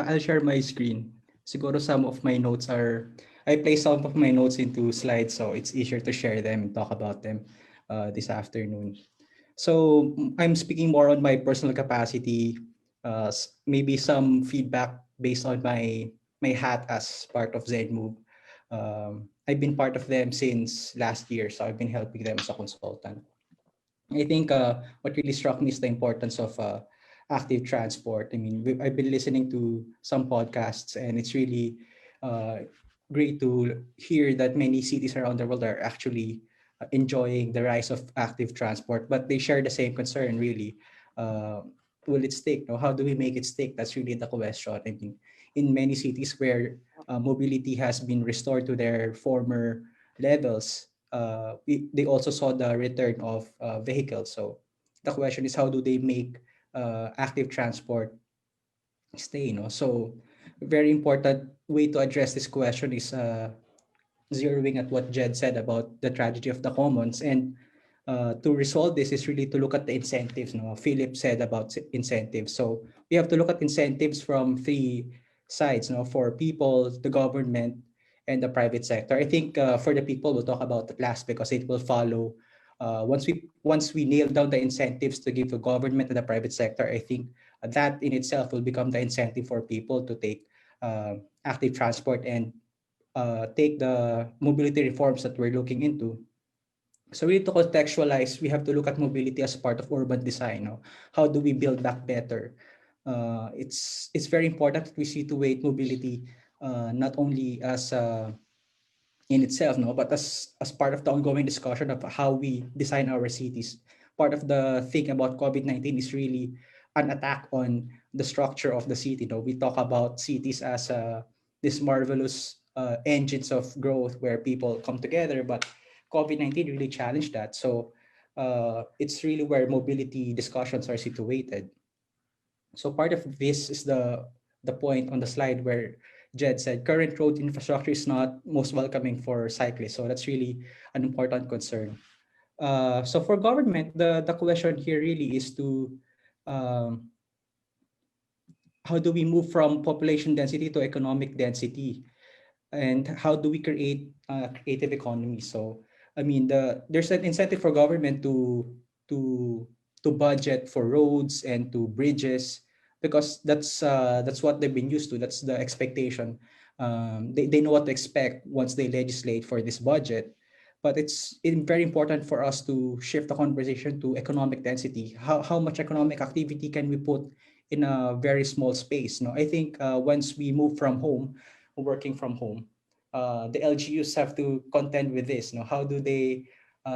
I'll share my screen. Siguro some of my notes are, I place some of my notes into slides, so it's easier to share them and talk about them this afternoon. So I'm speaking more on my personal capacity, maybe some feedback based on my hat as part of ZenMove. I've been part of them since last year, so I've been helping them as a consultant. I think what really struck me is the importance of active transport. I mean, I've been listening to some podcasts, and it's really uh, great to hear that many cities around the world are actually enjoying the rise of active transport, but they share the same concern, really. Uh, will it stick? No? How do we make it stick? That's really the question. I mean, in many cities where mobility has been restored to their former levels, they also saw the return of vehicles. So the question is, how do they make active transport stay? No, so very important way to address this question is zeroing at what Jed said about the tragedy of the commons. And to resolve this is really to look at the incentives. No, Philip said about incentives. So we have to look at incentives from three sides. No, for people, the government, and the private sector. I think for the people, we'll talk about it last because it will follow. Once we nail down the incentives to give to government and the private sector, I think that in itself will become the incentive for people to take active transport and take the mobility reforms that we're looking into. So we need to contextualize. We have to look at mobility as part of urban design. No? How do we build back better? It's very important that we situate mobility not only as in itself, no, but as part of the ongoing discussion of how we design our cities. Part of the thing about COVID-19 is really an attack on the structure of the city. No, we talk about cities as this marvelous engines of growth where people come together, but COVID-19 really challenged that. So it's really where mobility discussions are situated. So part of this is the point on the slide where Jed said current road infrastructure is not most welcoming for cyclists. So that's really an important concern. So for government, the question here really is to um, how do we move from population density to economic density, and how do we create creative economies? So I mean, there's an incentive for government to to budget for roads and to bridges because that's what they've been used to. That's the expectation. They know what to expect once they legislate for this budget. But very important for us to shift the conversation to economic density. How much economic activity can we put in a very small space? No, I think once we move from home, working from home, the LGUs have to contend with this. No, how do they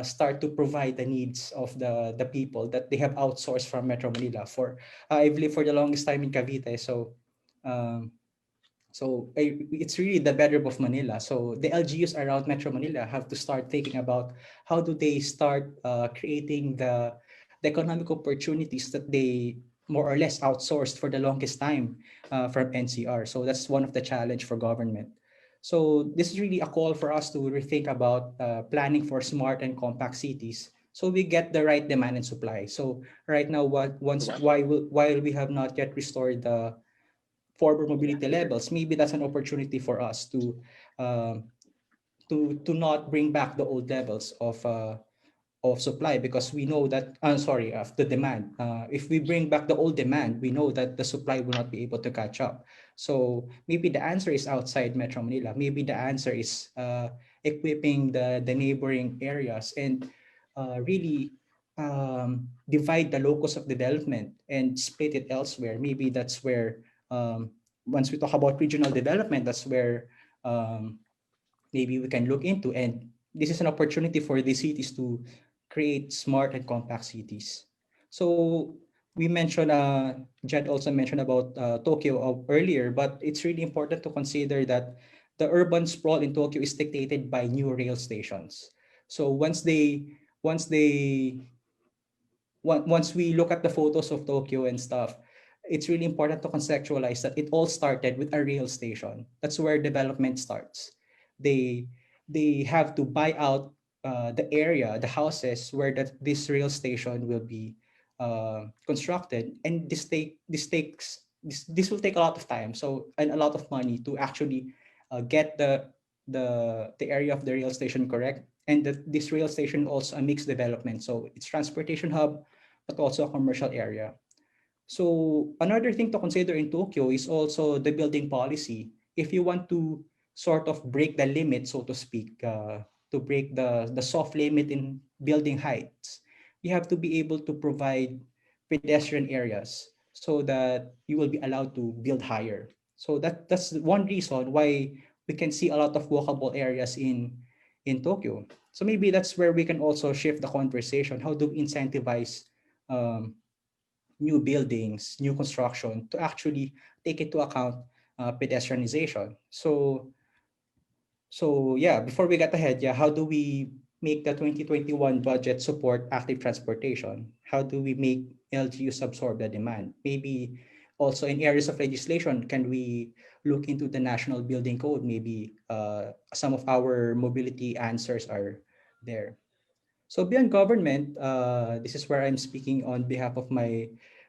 start to provide the needs of the people that they have outsourced from Metro Manila? For I've lived for the longest time in Cavite, so um, it's really the bedroom of Manila. So the LGUs around Metro Manila have to start thinking about how do they start creating the economic opportunities that they more or less outsourced for the longest time from NCR. So that's one of the challenge for government. So this is really a call for us to rethink about planning for smart and compact cities, so we get the right demand and supply. So right now, while we have not yet restored the forward mobility levels, maybe that's an opportunity for us um, to not bring back the old levels of supply, because we know that sorry, of the demand. If we bring back the old demand, we know that the supply will not be able to catch up. So maybe the answer is outside Metro Manila. Maybe the answer is equipping the neighboring areas and really divide the locus of development and split it elsewhere. Maybe that's where once we talk about regional development, that's where um, maybe we can look into. And this is an opportunity for these cities to create smart and compact cities. So we mentioned, Jed also mentioned about Tokyo earlier, but it's really important to consider that the urban sprawl in Tokyo is dictated by new rail stations. So once they once we look at the photos of Tokyo and stuff, it's really important to contextualize that it all started with a rail station. That's where development starts. They they have to buy out the area, the houses where this rail station will be constructed, and this this will take a lot of time, so and a lot of money to actually get the area of the rail station correct. And this rail station also a mixed development, so it's transportation hub, but also a commercial area. So another thing to consider in Tokyo is also the building policy. If you want to sort of break the limit, so to speak, to break the soft limit in building heights, you have to be able to provide pedestrian areas so that you will be allowed to build higher. So that's one reason why we can see a lot of walkable areas in Tokyo. So maybe that's where we can also shift the conversation. How do we incentivize um, new buildings, new construction to actually take into account pedestrianization? So yeah, before we get ahead, yeah, how do we make the 2021 budget support active transportation? How do we make LGUs absorb the demand? Maybe also in areas of legislation, can we look into the National Building Code? Maybe some of our mobility answers are there. So beyond government, this is where I'm speaking on behalf of my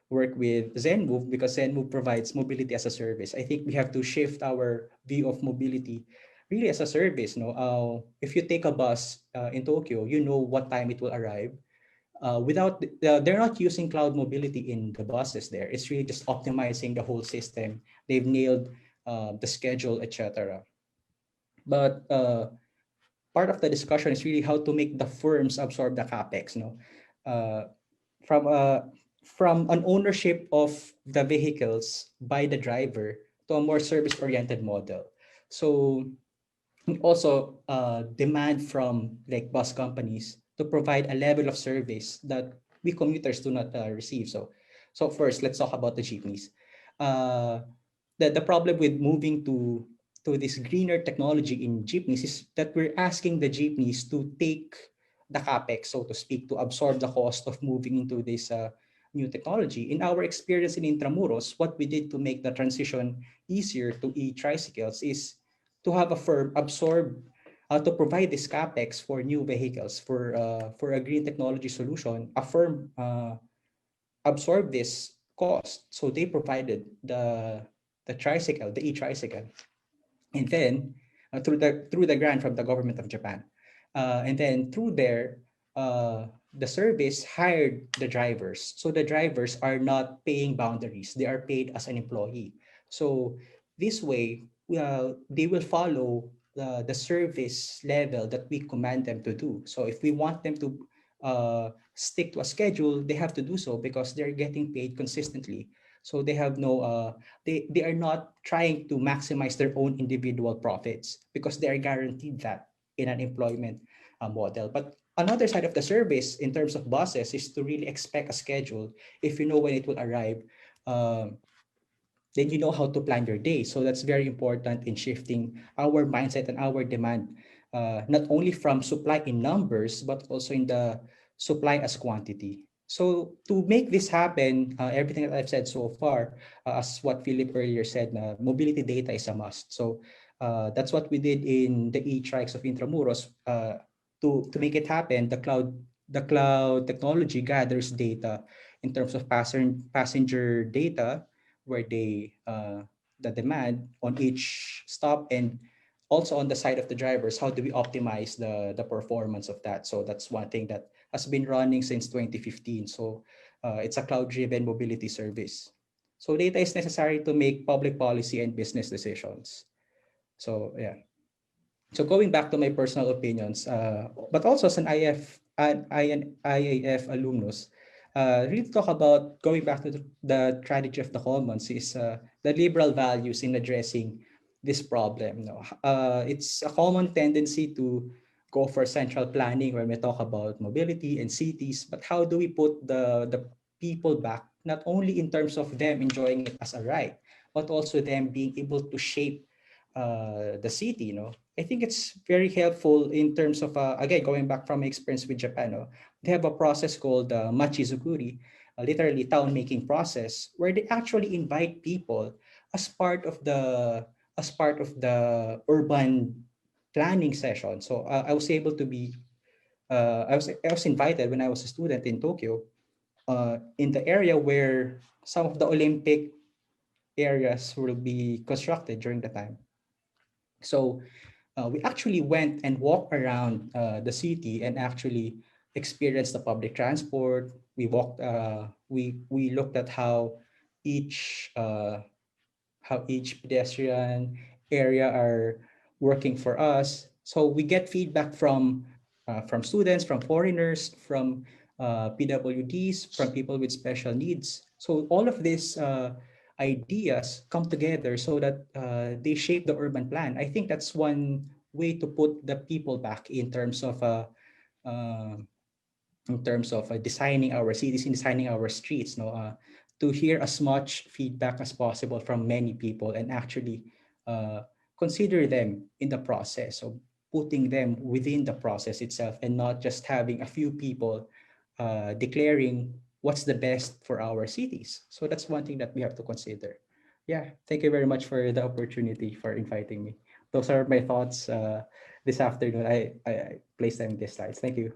work with ZenMove, because ZenMove provides mobility as a service. I think we have to shift our view of mobility really as a service. No, if you take a bus in Tokyo, you know what time it will arrive. They're not using cloud mobility in the buses there. It's really just optimizing the whole system. They've nailed the schedule, etc. But part of the discussion is really how to make the firms absorb the capex. No, uh, from a from an ownership of the vehicles by the driver to a more service-oriented model. So also demand from like bus companies to provide a level of service that we commuters do not receive. So first, let's talk about the jeepneys. Uh, the problem with moving to this greener technology in jeepneys is that we're asking the jeepneys to take the capex, so to speak, to absorb the cost of moving into this new technology. In our experience in Intramuros, what we did to make the transition easier to e-tricycles is to have a firm absorb to provide this capex for new vehicles for a green technology solution. A firm absorb this cost, so they provided the tricycle, the e-tricycle, and then through the grant from the government of Japan, and then through there, the service hired the drivers. So the drivers are not paying boundaries; they are paid as an employee. So this way, they will follow the service level that we command them to do. So if we want them to stick to a schedule, they have to do so because they're getting paid consistently. So they have no they are not trying to maximize their own individual profits because they are guaranteed that in an employment model. But another side of the service in terms of buses is to really expect a schedule. If you know when it will arrive, um, then you know how to plan your day. So that's very important in shifting our mindset and our demand, not only from supply in numbers, but also in the supply as quantity. So to make this happen, everything that I've said so far, as what Philip earlier said, mobility data is a must. So that's what we did in the e-trikes of Intramuros. To make it happen, the cloud technology gathers data in terms of passenger data, where the demand on each stop, and also on the side of the drivers, how do we optimize the performance of that? So that's one thing that has been running since 2015. So it's a cloud driven mobility service. So data is necessary to make public policy and business decisions. So yeah. So going back to my personal opinions, but also as an IAF alumnus, really talk about going back to the tragedy of the commons is the liberal values in addressing this problem. No, it's a common tendency to go for central planning when we talk about mobility and cities, but how do we put the people back, not only in terms of them enjoying it as a right, but also them being able to shape the city, I think it's very helpful in terms of, again, going back from my experience with Japan. They have a process called Machizukuri, literally town making process, where they actually invite people as part of the urban planning session. So I was able to be, I was invited when I was a student in Tokyo, in the area where some of the Olympic areas will be constructed during the time. So we actually went and walked around the city and actually experienced the public transport. We looked at each uh, how each pedestrian area are working for us. So we get feedback from students, from foreigners, from PWDs, from people with special needs. So all of these ideas come together so that they shape the urban plan. I think that's one way to put the people back uh, in terms of designing our cities and designing our streets, no, to hear as much feedback as possible from many people and actually uh, consider them in the process of putting them within the process itself and not just having a few people declaring what's the best for our cities. So that's one thing that we have to consider. Yeah, thank you very much for the opportunity for inviting me. Those are my thoughts this afternoon. I placed them in these slides. Thank you.